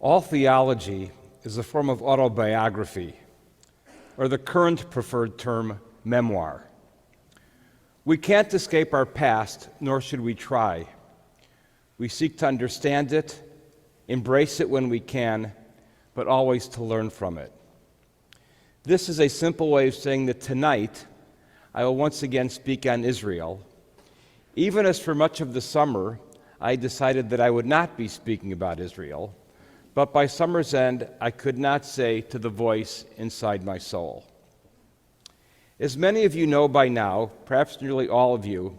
All theology is a form of autobiography, or the current preferred term, memoir. We can't escape our past, nor should we try. We seek to understand it, embrace it when we can, but always to learn from it. This is a simple way of saying that tonight I will once again speak on Israel, even as for much of the summer I decided that I would not be speaking about Israel, but by summer's end I could not say to the voice inside my soul. As many of you know by now, perhaps nearly all of you,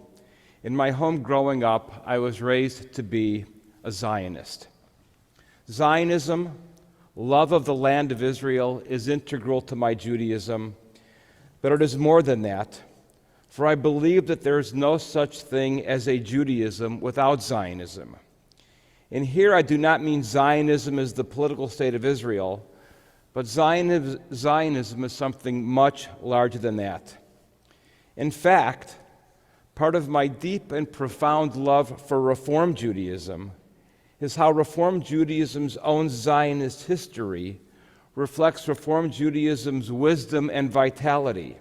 in my home growing up, I was raised to be a Zionist. Zionism, love of the land of Israel, is integral to my Judaism, but it is more than that, for I believe that there is no such thing as a Judaism without Zionism. And here I do not mean Zionism as the political state of Israel, but Zionism is something much larger than that. In fact, part of my deep and profound love for Reform Judaism is how Reform Judaism's own Zionist history reflects Reform Judaism's wisdom and vitality.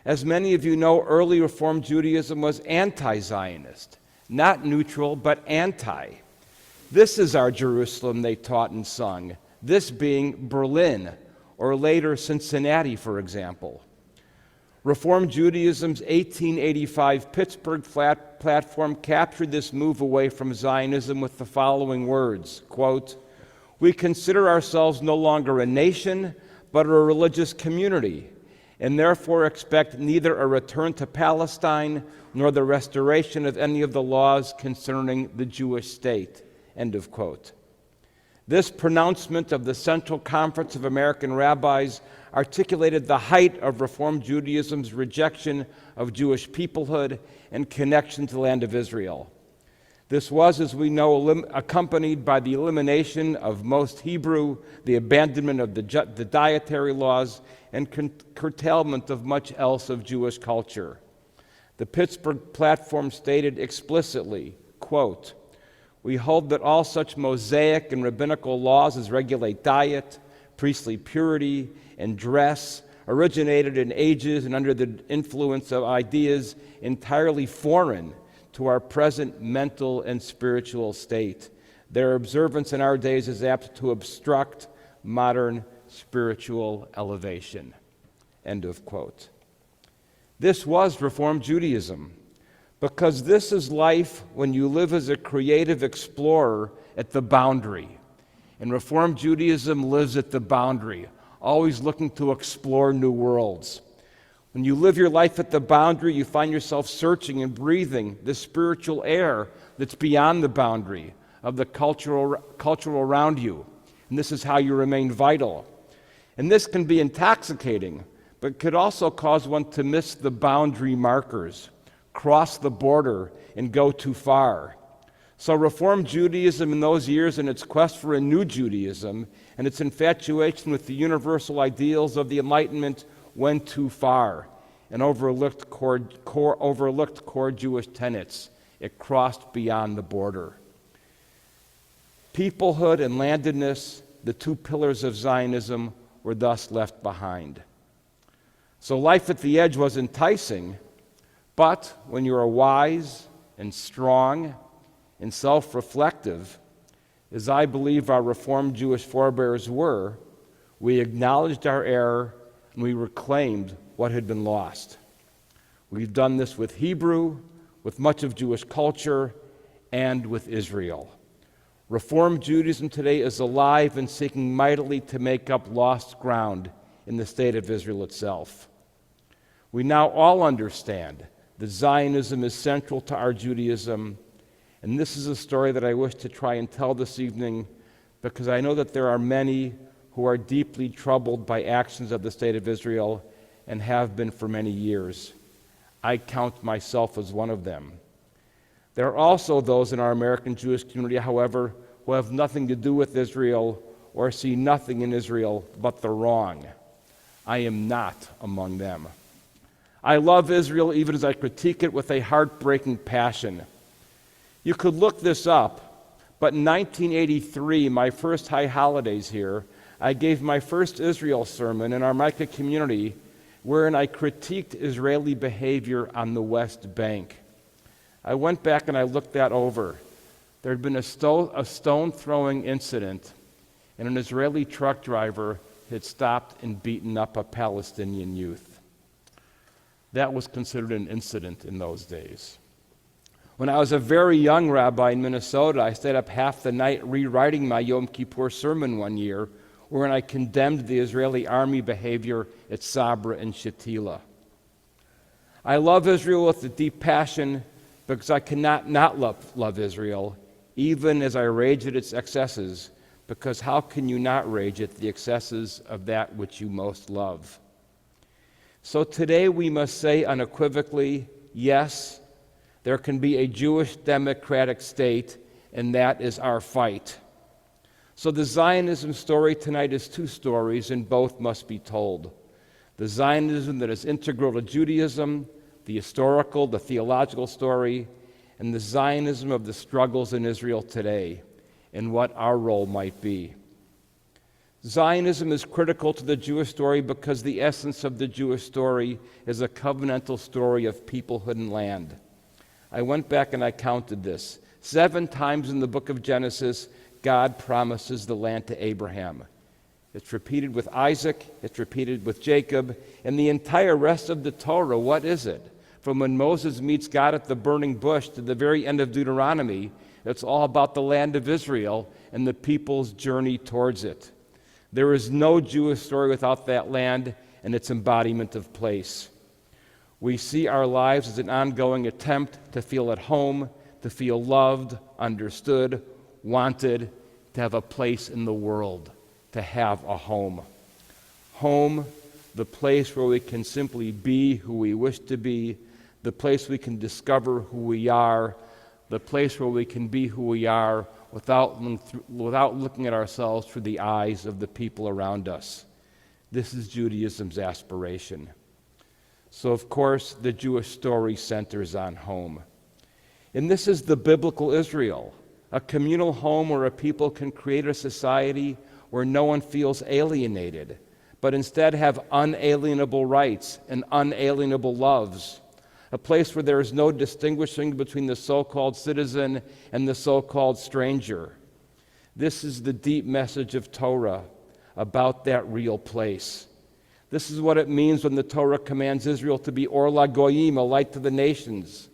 As many of you know, early Reform Judaism was anti-Zionist, not neutral, but anti. This is our Jerusalem, they taught and sung, this being Berlin, or later Cincinnati, for example. Reform Judaism's 1885 Pittsburgh platform captured this move away from Zionism with the following words, quote, "We consider ourselves no longer a nation, but a religious community, and therefore expect neither a return to Palestine nor the restoration of any of the laws concerning the Jewish state," end of quote. This pronouncement of the Central Conference of American Rabbis articulated the height of Reform Judaism's rejection of Jewish peoplehood and connection to the land of Israel. This was, as we know, accompanied by the elimination of most Hebrew, the abandonment of the dietary laws, and curtailment of much else of Jewish culture. The Pittsburgh platform stated explicitly, quote, "We hold that all such Mosaic and rabbinical laws as regulate diet, priestly purity, and dress originated in ages and under the influence of ideas entirely foreign to our present mental and spiritual state. Their observance in our days is apt to obstruct modern spiritual elevation," end of quote. This was Reform Judaism, because this is life when you live as a creative explorer at the boundary. And Reform Judaism lives at the boundary, always looking to explore new worlds. When you live your life at the boundary, you find yourself searching and breathing the spiritual air that's beyond the boundary of the cultural around you. And this is how you remain vital. And this can be intoxicating, but could also cause one to miss the boundary markers, cross the border, and go too far. So Reform Judaism in those years, in its quest for a new Judaism and its infatuation with the universal ideals of the Enlightenment, went too far and overlooked core Jewish tenets. It crossed beyond the border. Peoplehood and landedness, the two pillars of Zionism, were thus left behind. So life at the edge was enticing, but when you are wise and strong and self-reflective, as I believe our Reformed Jewish forebears were, we acknowledged our error and we reclaimed what had been lost. We've done this with Hebrew, with much of Jewish culture, and with Israel. Reformed Judaism today is alive and seeking mightily to make up lost ground in the state of Israel itself. We now all understand that Zionism is central to our Judaism, and this is a story that I wish to try and tell this evening because I know that there are many who are deeply troubled by actions of the state of Israel and have been for many years. I count myself as one of them. There are also those in our American Jewish community, however, who have nothing to do with Israel or see nothing in Israel but the wrong. I am not among them. I love Israel even as I critique it with a heartbreaking passion. You could look this up, But in 1983, my first high holidays here, I gave my first Israel sermon in our Micah community, wherein I critiqued Israeli behavior on the West Bank. I went back and I looked that over. There had been a stone-throwing incident, and an Israeli truck driver had stopped and beaten up a Palestinian youth. That was considered an incident in those days. When I was a very young rabbi in Minnesota, I stayed up half the night rewriting my Yom Kippur sermon one year, wherein I condemned the Israeli army behavior at Sabra and Shatila. I love Israel with a deep passion because I cannot not love Israel, even as I rage at its excesses, because how can you not rage at the excesses of that which you most love? So today we must say unequivocally, yes, there can be a Jewish democratic state, and that is our fight. So the Zionism story tonight is two stories, and both must be told. The Zionism that is integral to Judaism, the historical, the theological story, and the Zionism of the struggles in Israel today, and what our role might be. Zionism is critical to the Jewish story because the essence of the Jewish story is a covenantal story of peoplehood and land. I went back and I counted this. 7 times in the book of Genesis, God promises the land to Abraham. It's repeated with Isaac, it's repeated with Jacob, and the entire rest of the Torah, what is it? From when Moses meets God at the burning bush to the very end of Deuteronomy, it's all about the land of Israel and the people's journey towards it. There is no Jewish story without that land and its embodiment of place. We see our lives as an ongoing attempt to feel at home, to feel loved, understood, wanted, to have a place in the world, to have a home. Home, the place where we can simply be who we wish to be, the place we can discover who we are, the place where we can be who we are without looking at ourselves through the eyes of the people around us. This is Judaism's aspiration. So, of course, the Jewish story centers on home. And this is the biblical Israel, a communal home where a people can create a society where no one feels alienated, but instead have unalienable rights and unalienable loves, a place where there is no distinguishing between the so-called citizen and the so-called stranger. This is the deep message of Torah about that real place. This is what it means when the Torah commands Israel to be Or LaGoyim, a light to the nations.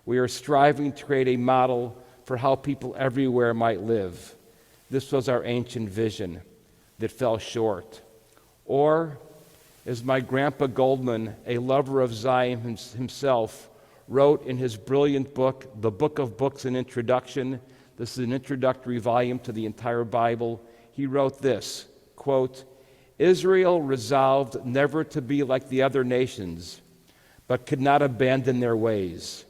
We are striving to create a model for how people everywhere might live. This was our ancient vision that fell short. Or, as my grandpa Goldman, a lover of Zion himself, wrote in his brilliant book, The Book of Books, an introduction. This is an introductory volume to the entire Bible. He wrote this, quote, Israel resolved never to be like the other nations, but could not abandon their ways.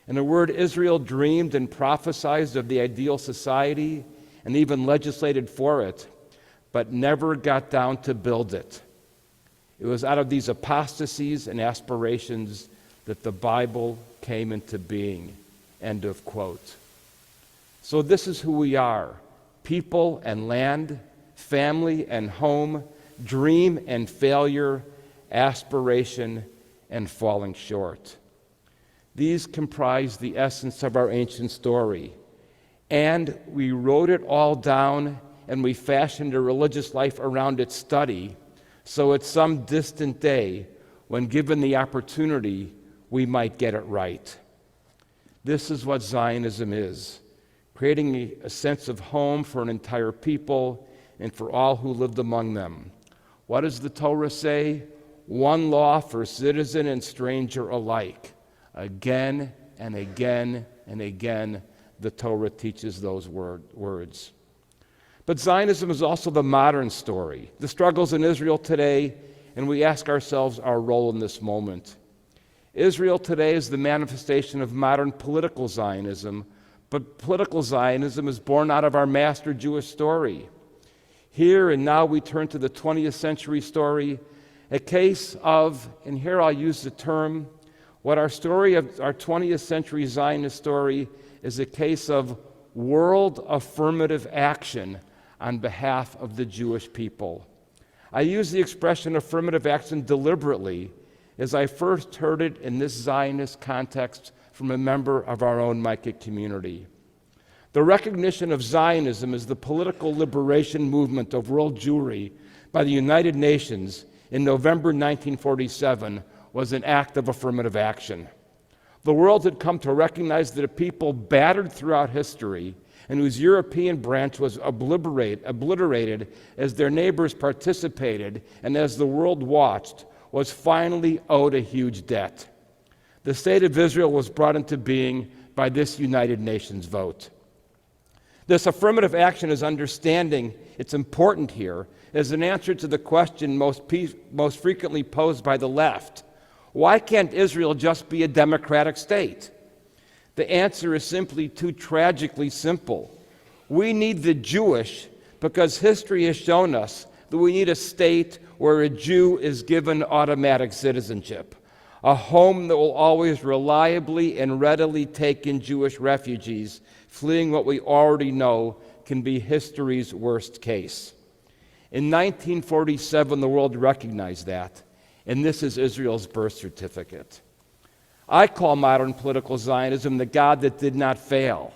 In a word, Israel dreamed and prophesied of the ideal society and even legislated for it, but never got down to build it. It was out of these apostasies and aspirations that the Bible came into being. End of quote. So this is who we are: people and land, family and home, dream and failure, aspiration and falling short. These comprise the essence of our ancient story. And we wrote it all down and we fashioned a religious life around its study, so at some distant day, when given the opportunity, we might get it right. This is what Zionism is: creating a sense of home for an entire people and for all who lived among them. What does the Torah say? One law for citizen and stranger alike. Again and again and again, the Torah teaches those words. But Zionism is also the modern story, the struggles in Israel today, and we ask ourselves our role in this moment. Israel today is the manifestation of modern political Zionism, but political Zionism is born out of our master Jewish story. Here and now we turn to the 20th century story, a case of, and here I'll use the term, what our story of our 20th century Zionist story is a case of world affirmative action on behalf of the Jewish people. I use the expression affirmative action deliberately, as I first heard it in this Zionist context from a member of our own Micah community. The recognition of Zionism as the political liberation movement of world Jewry by the United Nations in November 1947 was an act of affirmative action. The world had come to recognize that a people battered throughout history and whose European branch was obliterated as their neighbors participated and as the world watched, was finally owed a huge debt. The state of Israel was brought into being by this United Nations vote. This affirmative action is understanding it's important here as an answer to the question most frequently posed by the left. Why can't Israel just be a democratic state? The answer is simply too tragically simple. We need the Jewish because history has shown us that we need a state where a Jew is given automatic citizenship, a home that will always reliably and readily take in Jewish refugees fleeing what we already know can be history's worst case. In 1947, the world recognized that, and this is Israel's birth certificate. I call modern political Zionism the God that did not fail.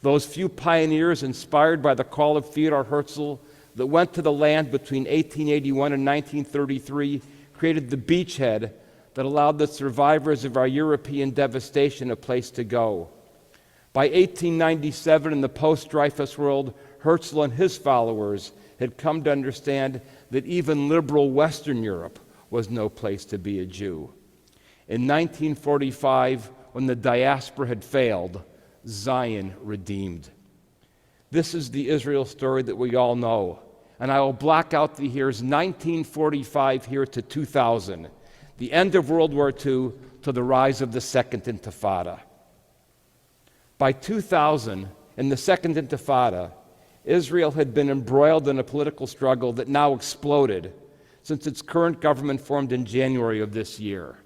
Those few pioneers inspired by the call of Theodor Herzl that went to the land between 1881 and 1933 created the beachhead that allowed the survivors of our European devastation a place to go. By 1897, in the post-Dreyfus world, Herzl and his followers had come to understand that even liberal Western Europe was no place to be a Jew. In 1945, when the diaspora had failed, Zion redeemed. This is the Israel story that we all know, and I will block out the years 1945 here to 2000, the end of World War II to the rise of the Second Intifada. By 2000, in the Second Intifada, Israel had been embroiled in a political struggle that now exploded since its current government formed in January of this year.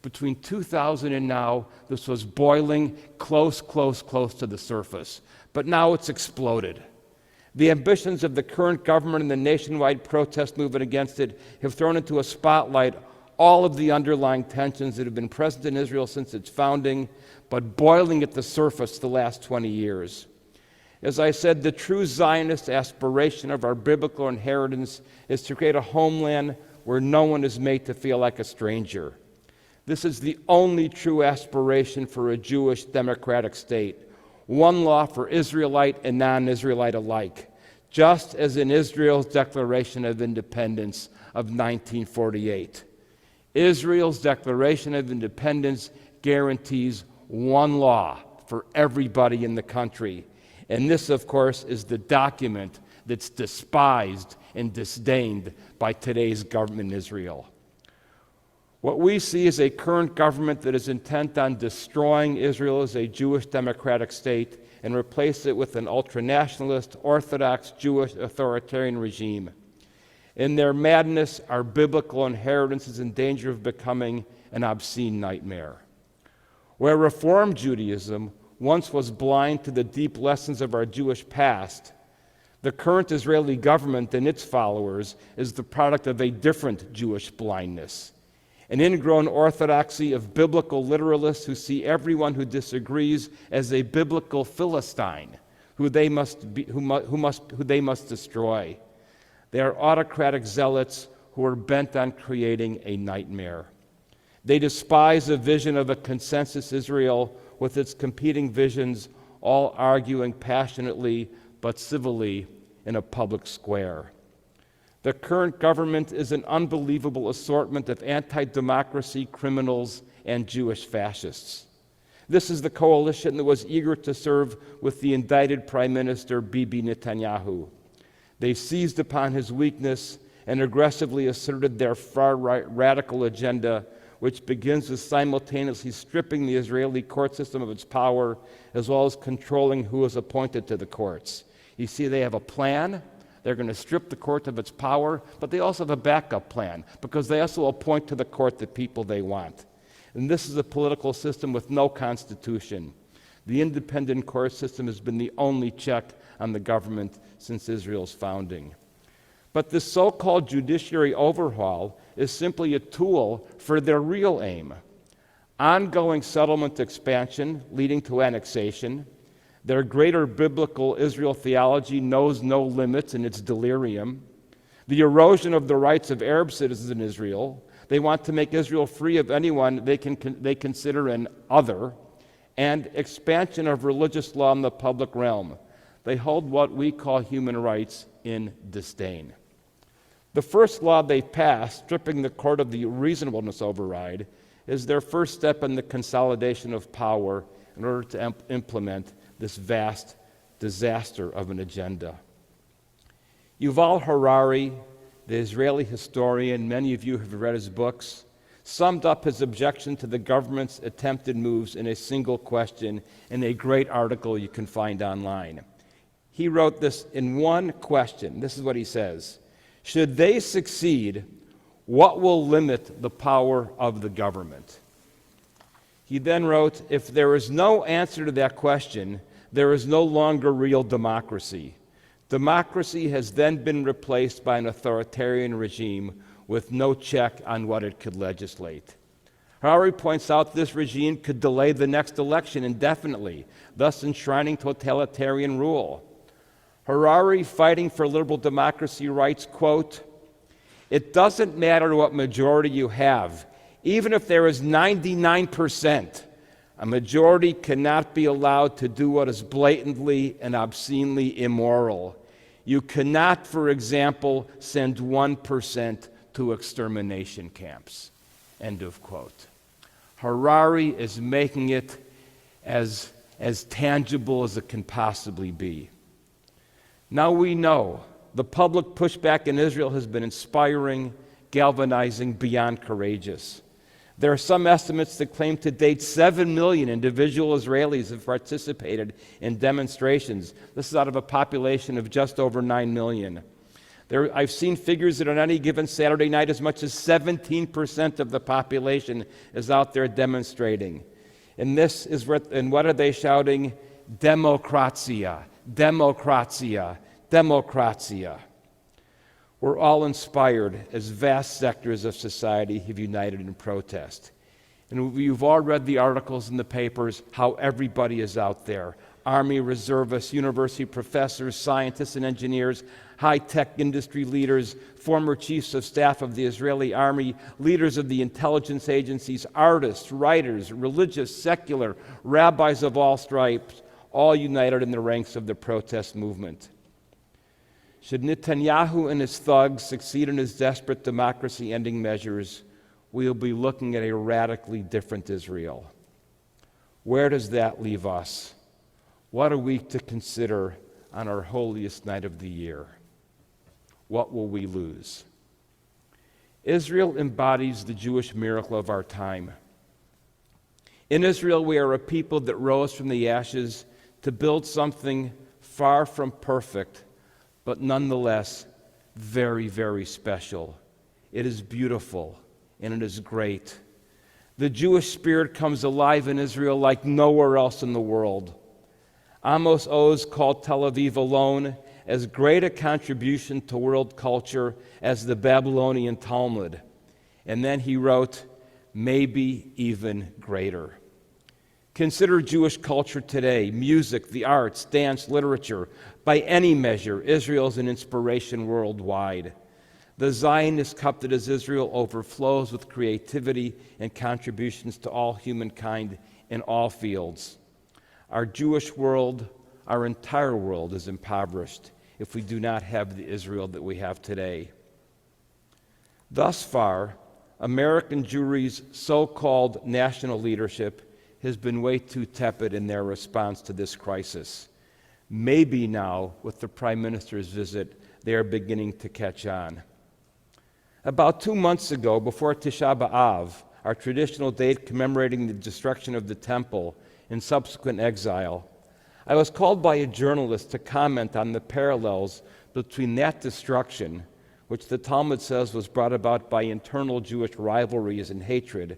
Between 2000 and now, this was boiling close to the surface. But now it's exploded. The ambitions of the current government and the nationwide protest movement against it have thrown into a spotlight all of the underlying tensions that have been present in Israel since its founding, but boiling at the surface the last 20 years. As I said, the true Zionist aspiration of our biblical inheritance is to create a homeland where no one is made to feel like a stranger. This is the only true aspiration for a Jewish democratic state, one law for Israelite and non-Israelite alike, just as in Israel's Declaration of Independence of 1948. Israel's Declaration of Independence guarantees one law for everybody in the country. And this, of course, is the document that's despised and disdained by today's government in Israel. What we see is a current government that is intent on destroying Israel as a Jewish democratic state and replace it with an ultranationalist, Orthodox Jewish authoritarian regime. In their madness, our biblical inheritance is in danger of becoming an obscene nightmare. Where Reform Judaism once was blind to the deep lessons of our Jewish past, the current Israeli government and its followers is the product of a different Jewish blindness. An ingrown orthodoxy of biblical literalists who see everyone who disagrees as a biblical Philistine who they must destroy. They are autocratic zealots who are bent on creating a nightmare. They despise a vision of a consensus Israel with its competing visions, all arguing passionately but civilly in a public square. The current government is an unbelievable assortment of anti-democracy criminals and Jewish fascists. This is the coalition that was eager to serve with the indicted Prime Minister Bibi Netanyahu. They seized upon his weakness and aggressively asserted their far-right radical agenda, which begins with simultaneously stripping the Israeli court system of its power, as well as controlling who is appointed to the courts. You see, they have a plan. They're going to strip the court of its power, but they also have a backup plan, because they also appoint to the court the people they want. And this is a political system with no constitution. The independent court system has been the only check on the government since Israel's founding. But this so-called judiciary overhaul is simply a tool for their real aim: ongoing settlement expansion leading to annexation. Their greater biblical Israel theology knows no limits in its delirium. The erosion of the rights of Arab citizens in Israel. They want to make Israel free of anyone they consider an other. And expansion of religious law in the public realm. They hold what we call human rights in disdain. The first law they passed, stripping the court of the reasonableness override, is their first step in the consolidation of power in order to implement this vast disaster of an agenda. Yuval Harari, the Israeli historian, many of you have read his books, summed up his objection to the government's attempted moves in a single question in a great article you can find online. He wrote this in one question. This is what he says: should they succeed, what will limit the power of the government? He then wrote, if there is no answer to that question, there is no longer real democracy. Democracy has then been replaced by an authoritarian regime with no check on what it could legislate. Harari points out this regime could delay the next election indefinitely, thus enshrining totalitarian rule. Harari, fighting for liberal democracy, writes, quote, "It doesn't matter what majority you have. Even if there is 99%, a majority cannot be allowed to do what is blatantly and obscenely immoral. You cannot, for example, send 1% to extermination camps." End of quote. Harari is making it as tangible as it can possibly be. Now we know the public pushback in Israel has been inspiring, galvanizing, beyond courageous. There are some estimates that claim to date 7 million individual Israelis have participated in demonstrations. This is out of a population of just over 9 million. I've seen figures that on any given Saturday night, as much as 17% of the population is out there demonstrating. And what are they shouting? Demokratia, demokratia, demokratia. We're all inspired as vast sectors of society have united in protest. And you've all read the articles in the papers how everybody is out there. Army reservists, university professors, scientists and engineers, high-tech industry leaders, former chiefs of staff of the Israeli army, leaders of the intelligence agencies, artists, writers, religious, secular, rabbis of all stripes, all united in the ranks of the protest movement. Should Netanyahu and his thugs succeed in his desperate democracy-ending measures, we will be looking at a radically different Israel. Where does that leave us? What are we to consider on our holiest night of the year? What will we lose? Israel embodies the Jewish miracle of our time. In Israel, we are a people that rose from the ashes to build something far from perfect, but nonetheless very, very special. It is beautiful and it is great. The Jewish spirit comes alive in Israel like nowhere else in the world. Amos Oz called Tel Aviv alone as great a contribution to world culture as the Babylonian Talmud. And then he wrote, maybe even greater. Consider Jewish culture today, music, the arts, dance, literature. By any measure, Israel is an inspiration worldwide. The Zionist cup that is Israel overflows with creativity and contributions to all humankind in all fields. Our Jewish world, our entire world, is impoverished if we do not have the Israel that we have today. Thus far, American Jewry's so-called national leadership has been way too tepid in their response to this crisis. Maybe now, with the Prime Minister's visit, they are beginning to catch on. About 2 months ago, before Tisha B'Av, our traditional date commemorating the destruction of the temple and subsequent exile, I was called by a journalist to comment on the parallels between that destruction, which the Talmud says was brought about by internal Jewish rivalries and hatred,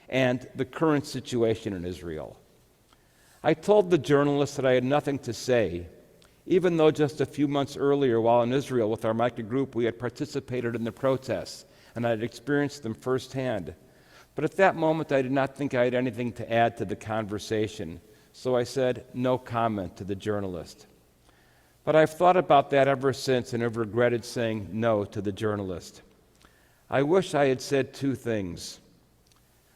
and the current situation in Israel. I told the journalist that I had nothing to say, even though just a few months earlier, while in Israel with our Micah group, we had participated in the protests, and I had experienced them firsthand. But at that moment, I did not think I had anything to add to the conversation, so I said no comment to the journalist. But I've thought about that ever since and have regretted saying no to the journalist. I wish I had said two things.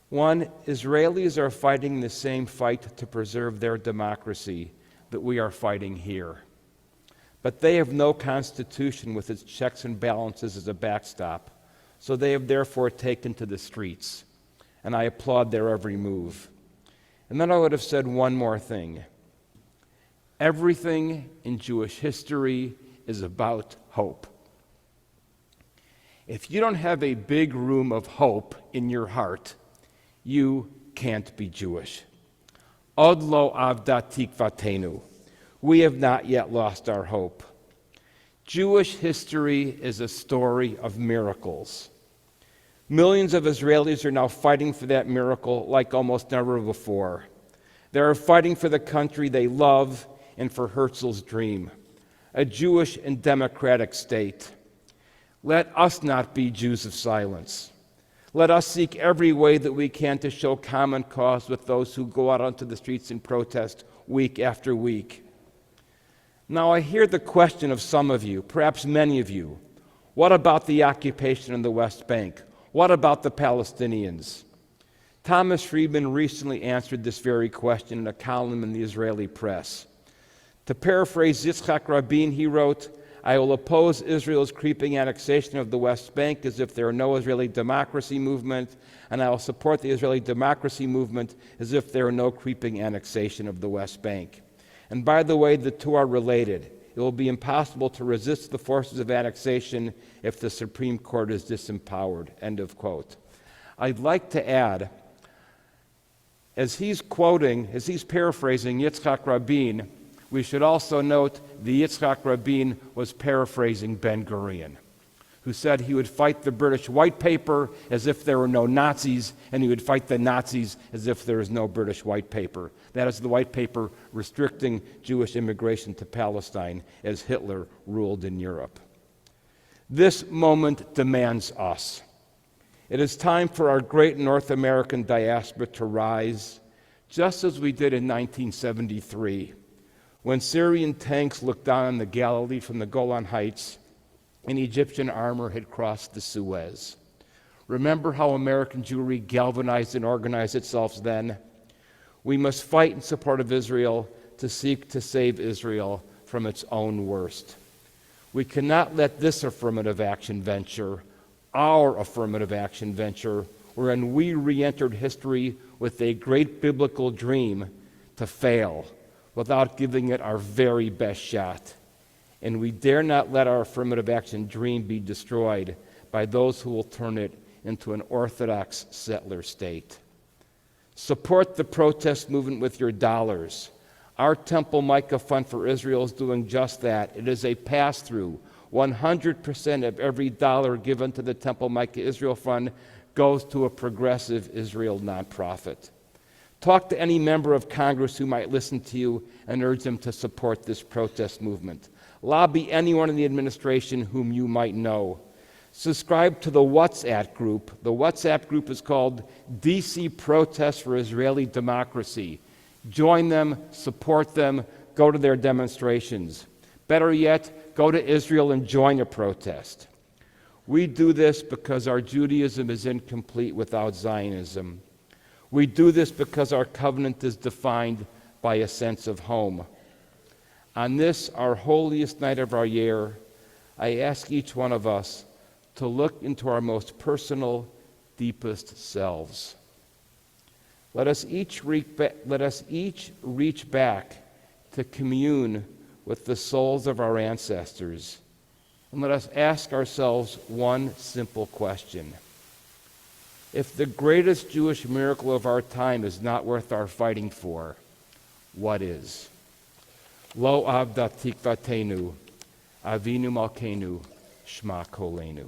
One, Israelis are fighting the same fight to preserve their democracy that we are fighting here. But they have no constitution with its checks and balances as a backstop, so they have therefore taken to the streets, and I applaud their every move. And then I would have said one more thing. Everything in Jewish history is about hope. If you don't have a big room of hope in your heart, you can't be Jewish. Od lo avda tikvatenu. We have not yet lost our hope. Jewish history is a story of miracles. Millions of Israelis are now fighting for that miracle like almost never before. They are fighting for the country they love and for Herzl's dream, a Jewish and democratic state. Let us not be Jews of silence. Let us seek every way that we can to show common cause with those who go out onto the streets and protest week after week. Now I hear the question of some of you, perhaps many of you, what about the occupation in the West Bank? What about the Palestinians? Thomas Friedman recently answered this very question in a column in the Israeli press. To paraphrase Yitzhak Rabin, he wrote, I will oppose Israel's creeping annexation of the West Bank as if there are no Israeli democracy movement, and I will support the Israeli democracy movement as if there are no creeping annexation of the West Bank. And by the way, the two are related. It will be impossible to resist the forces of annexation if the Supreme Court is disempowered. End of quote. I'd like to add, as he's paraphrasing Yitzhak Rabin, we should also note the Yitzhak Rabin was paraphrasing Ben-Gurion, who said he would fight the British white paper as if there were no Nazis, and he would fight the Nazis as if there is no British white paper. That is the white paper restricting Jewish immigration to Palestine as Hitler ruled in Europe. This moment demands us. It is time for our great North American diaspora to rise, just as we did in 1973, when Syrian tanks looked down on the Galilee from the Golan Heights and Egyptian armor had crossed the Suez. Remember how American Jewry galvanized and organized itself then? We must fight in support of Israel to seek to save Israel from its own worst. We cannot let this affirmative action venture, our affirmative action venture, wherein we re-entered history with a great biblical dream, to fail without giving it our very best shot. And we dare not let our affirmative action dream be destroyed by those who will turn it into an orthodox settler state. Support the protest movement with your dollars. Our Temple Micah Fund for Israel is doing just that. It is a pass-through. 100% of every dollar given to the Temple Micah Israel Fund goes to a progressive Israel nonprofit. Talk to any member of Congress who might listen to you and urge them to support this protest movement. Lobby anyone in the administration whom you might know. Subscribe to the WhatsApp group. The WhatsApp group is called DC Protests for Israeli Democracy. Join them, support them, go to their demonstrations. Better yet, go to Israel and join a protest. We do this because our Judaism is incomplete without Zionism. We do this because our covenant is defined by a sense of home. On this, our holiest night of our year, I ask each one of us to look into our most personal, deepest selves. Let us each reach back to commune with the souls of our ancestors, and let us ask ourselves one simple question. If the greatest Jewish miracle of our time is not worth our fighting for, what is? Lo avda tikvatenu, avinu malkeinu, shma kolenu.